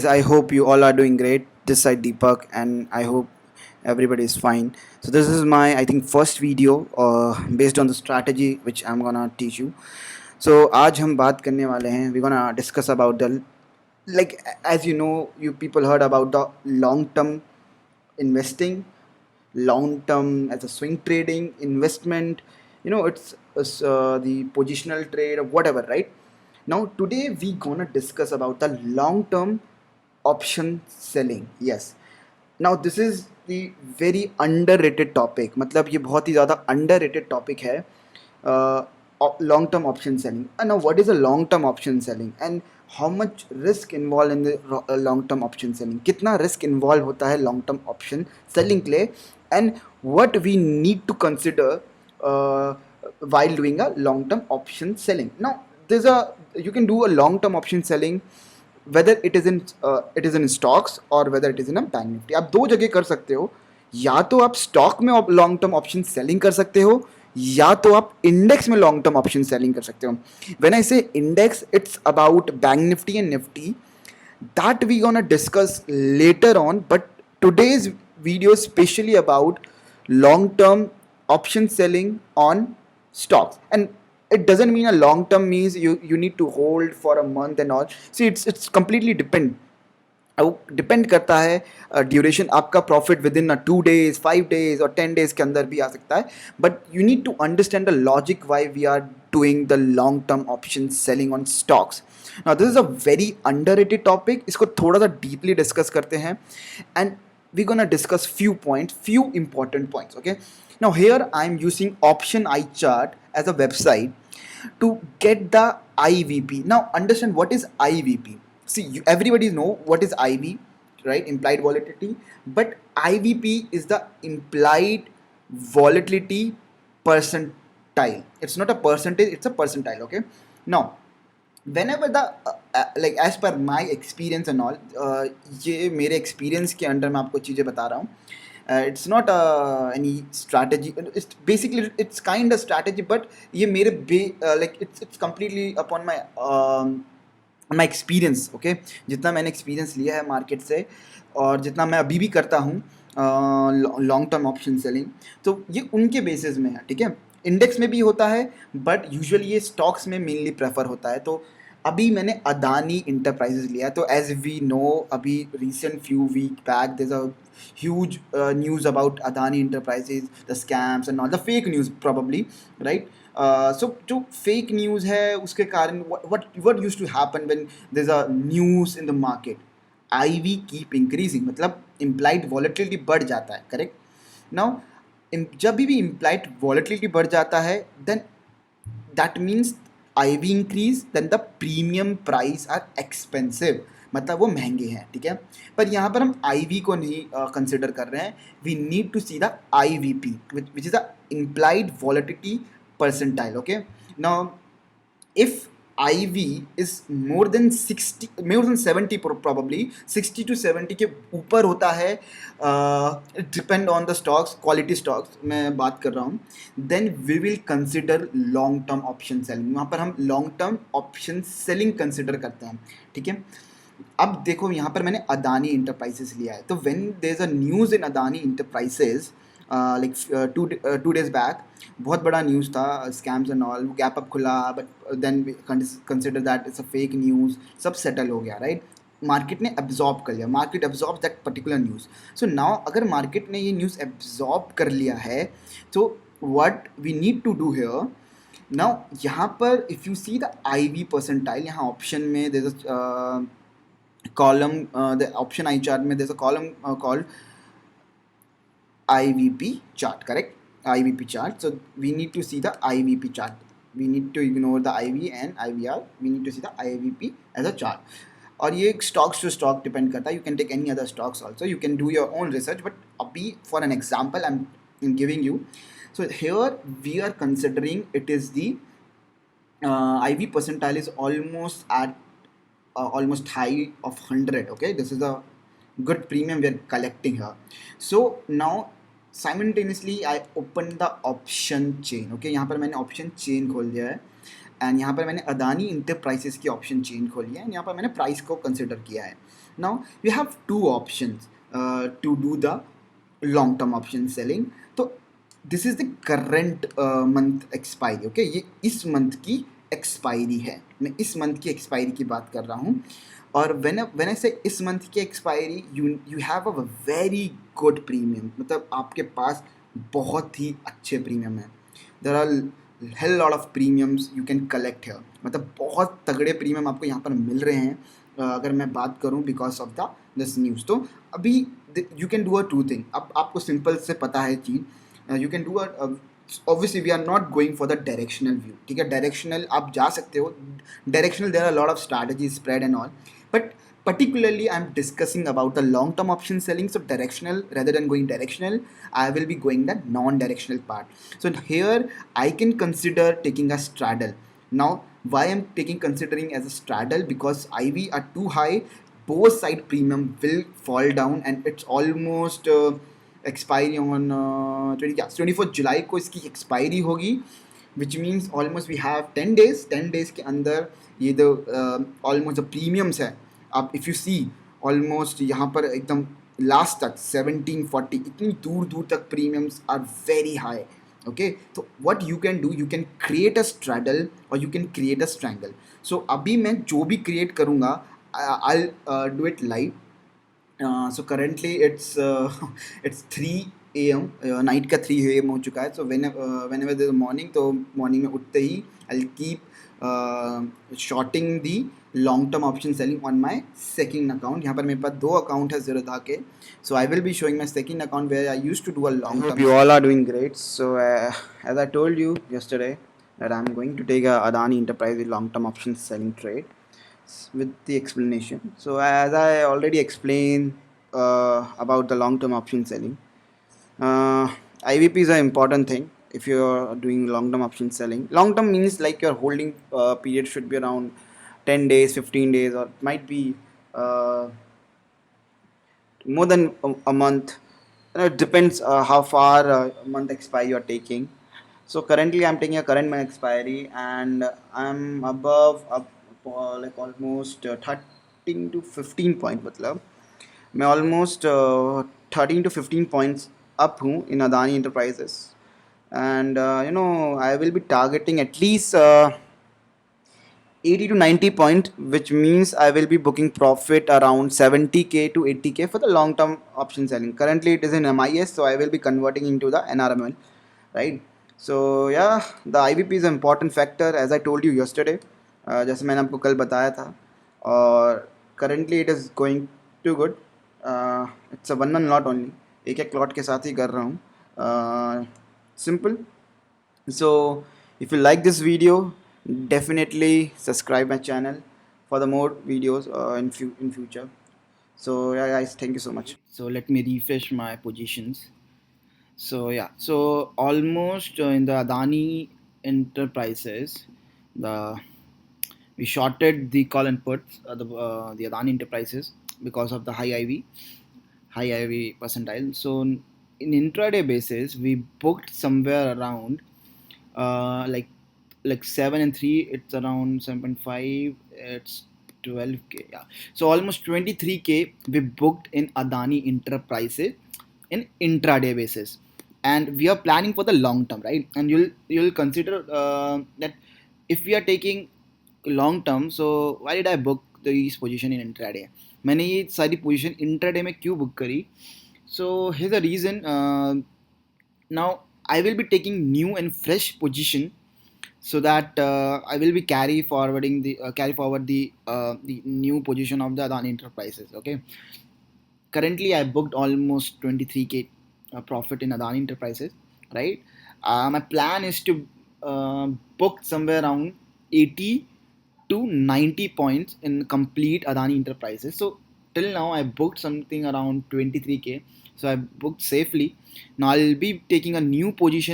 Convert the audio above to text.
I hope you all are doing great. This side Deepak, and I hope everybody is fine. So this is my, I think, first video based on the strategy which I'm gonna teach you. So आज हम बात करने वाले हैं. We're gonna discuss about the, like, as you know, you people heard about the long term investing, long term as a swing trading investment. It's the positional trade or whatever, right? Now today we gonna discuss about the long term option selling. Yes, now this is the very underrated topic. मतलब ये बहुत ही ज़्यादा underrated topic है. Long term option selling. And now what is a long term option selling and how much risk involved in the long term option selling? कितना risk involved होता है long term option selling के लिए, and what we need to consider uh, while doing a long term option selling. Now there's a, you can do a long term option selling whether it is in stocks or whether it is in a bank Nifty. आप दो जगह कर सकते हो. या तो आप stock में लॉन्ग टर्म ऑप्शन सेलिंग कर सकते हो, या तो आप इंडेक्स में लॉन्ग टर्म ऑप्शन सेलिंग कर सकते हो. व्हेन आई से index, it's about bank Nifty and Nifty. That we gonna discuss later on, but today's video is specially about long term option selling on stocks. And it doesn't mean a long term means you need to hold for a month and all. See, it's completely depend करता है duration. आपका profit with in 2 days, 5 days और 10 days के अंदर भी आ सकता है. But you need to understand the logic why we are doing the long term option selling on stocks. Now this is a very underrated topic. इसको थोड़ा सा डीपली डिस्कस करते हैं, and we gonna discuss few points, few important points. Okay, now here I am using option I chart as a website to get the IVP. Now understand what is IVP. See, everybody know what is IV, right? Implied volatility. But IVP is the implied volatility percentile. It's not a percentage, it's a percentile. Okay, now whenever the like as per my experience and all, ये मेरे experience के under मैं आपको चीज़ें बता रहा हूँ. It's not any strategy. It's basically, it's kind of strategy, but ये मेरे like it's completely upon my my experience. Okay, जितना मैंने एक्सपीरियंस लिया है मार्केट से और जितना मैं अभी भी करता हूँ लॉन्ग टर्म ऑप्शन सेलिंग, तो ये उनके बेसिस में है. ठीक है, इंडेक्स में भी होता है बट यूजुअली ये स्टॉक्स में मेनली प्रेफर होता है. तो अभी मैंने अदानी इंटरप्राइजेज लिया. तो एज वी नो, अभी recent few week back there is a huge news about Adani Enterprises, the scams and all the fake news probably, right. So जो फेक न्यूज़ है उसके कारण what used to happen when there's a news in the market, IV keep increasing, मतलब implied volatility बढ़ जाता है. Correct. Now जब भी implied volatility बढ़ जाता है, then that means IV increase, then the premium price are expensive, मतलब वो महंगे हैं. ठीक है, पर यहाँ पर हम IV को नहीं कंसिडर कर रहे हैं. We need to see the IVP which is the implied volatility percentile. Okay, now if IV is more than 60, more than 70, probably 60 to 70 के ऊपर होता है, depend on the stocks, quality stocks मैं बात कर रहा हूँ, then we will consider long term option selling. वहाँ पर हम long term option selling consider करते हैं. ठीक है, अब देखो यहाँ पर मैंने अदानी इंटरप्राइजेस लिया है. तो when there is a news in Adani enterprises, like 2 days back बहुत बड़ा न्यूज़ था, scams and all. Gap up खुला, but then consider that it's a fake news. सब सेटल हो गया, राइट. मार्केट ने एब्जॉर्ब कर लिया, market absorb that particular news. So now अगर मार्केट ने ये न्यूज़ एब्जॉर्ब कर लिया है, तो what we need to do here now, यहाँ पर if you see the IV percentile, यहाँ ऑप्शन में there is a column, the option I chart में there's a column called IVP chart, correct? IVP chart. So we need to see the IVP chart. We need to ignore the IV and IVR. We need to see the IVP as a chart. और ये stocks to stock depend करता है. You can take any other stocks also. You can do your own research. But अभी for an example I'm giving you. So here we are considering it is the IV percentile is almost at almost high of 100. Okay, this is a good premium we are collecting here. So now simultaneously I open the option chain. Okay, यहाँ पर मैंने option chain खोल दिया है, and यहाँ पर मैंने Adani enterprises की ऑप्शन चेन खोली है, एंड यहाँ पर मैंने प्राइस को कंसिडर किया है. Now we have two options to do the long term option selling. तो this is the current month expiry. Okay, ये इस मंथ की एक्सपायरी है. मैं इस मंथ की एक्सपायरी की बात कर रहा हूँ. और व्हेन आई से इस मंथ की expiry, you have a very good premium. मतलब आपके पास बहुत ही अच्छे प्रीमियम हैं. There are hell lot of premiums you can collect here. मतलब बहुत तगड़े प्रीमियम आपको यहाँ पर मिल रहे हैं. अगर मैं बात करूँ because of the this news, तो अभी you can do a two thing. अब आपको सिंपल से पता है चीज़. You can do obviously we are not going for the directional view. ठीक है, डायरेक्शनल आप जा सकते हो. Directional there are lot of strategies, spread and all, but particularly I'm discussing about the long term option selling. So directional, rather than going directional, I will be going the non directional part. So here I can consider taking a straddle. Now why I'm taking considering as a straddle, because IV are too high, both side premium will fall down, and it's almost expiry on 24 जुलाई को इसकी expiry होगी. Which means almost we have 10 days के अंदर ये जो almost जो premiums है, आप इफ़ यू सी ऑलमोस्ट यहाँ पर एकदम लास्ट तक 1740, इतनी दूर दूर तक premiums are very high. Okay, तो what you can do, you can create a straddle और you can create a strangle. So अभी मैं जो भी क्रिएट करूँगा, I do it live. So currently it's 3 AM, night का 3 AM हो चुका है. So whenever there's morning, तो मॉर्निंग में उठते ही I'll keep shorting the long term option selling on my second account. यहाँ पर मेरे पास 2 अकाउंट है Zerodha के. So I will be showing my second account where I used to do a long term. I hope you all are doing great. So as I told you yesterday that I'm going to take a Adani Enterprise long term option selling trade with the explanation. So as I already explained about the long-term option selling, IVP is an important thing if you're doing long-term option selling. Long-term means like your holding period should be around 10 days, 15 days, or it might be more than a month. It depends how far a month expiry you're taking. So currently I'm taking a current month expiry, and I'm above like almost 13 to 15 point. मतलब मैं almost 13 to 15 points up हूँ in Adani Enterprises, and I will be targeting at least 80 to 90 points, which means I will be booking profit around 70k to 80k for the long term option selling. Currently it is in MIS, so I will be converting into the NRML, right? So yeah, the IVP is an important factor, as I told you yesterday, जैसे मैंने आपको कल बताया था. और currently it is going too good. It's a one lot only, एक lot के साथ ही कर रहा हूँ. Simple. So if you like this video, definitely subscribe my channel for the more videos in future. So yeah guys, thank you so much. So let me refresh my positions. So yeah, so almost in the Adani Enterprises, we shorted the call and puts, the Adani Enterprises, because of the high IV percentile. So in intraday basis, we booked somewhere around like 7 and 3, it's around 7.5, it's 12k. Yeah, so almost 23k we booked in Adani Enterprises in intraday basis, and we are planning for the long term, right? And you'll consider that if we are taking long term, so why did I book these position in intraday? मैंने ये सारी position intraday में क्यों book करी? So here's the reason. Now I will be taking new and fresh position, so that I will be carry forward the new position of the Adani Enterprises. Okay, currently I booked almost 23k profit in Adani Enterprises, right? My plan is to book somewhere around 80 to 90 points in complete Adani Enterprises. So till now I booked something around 23k, so I booked safely. Now I'll be taking a new position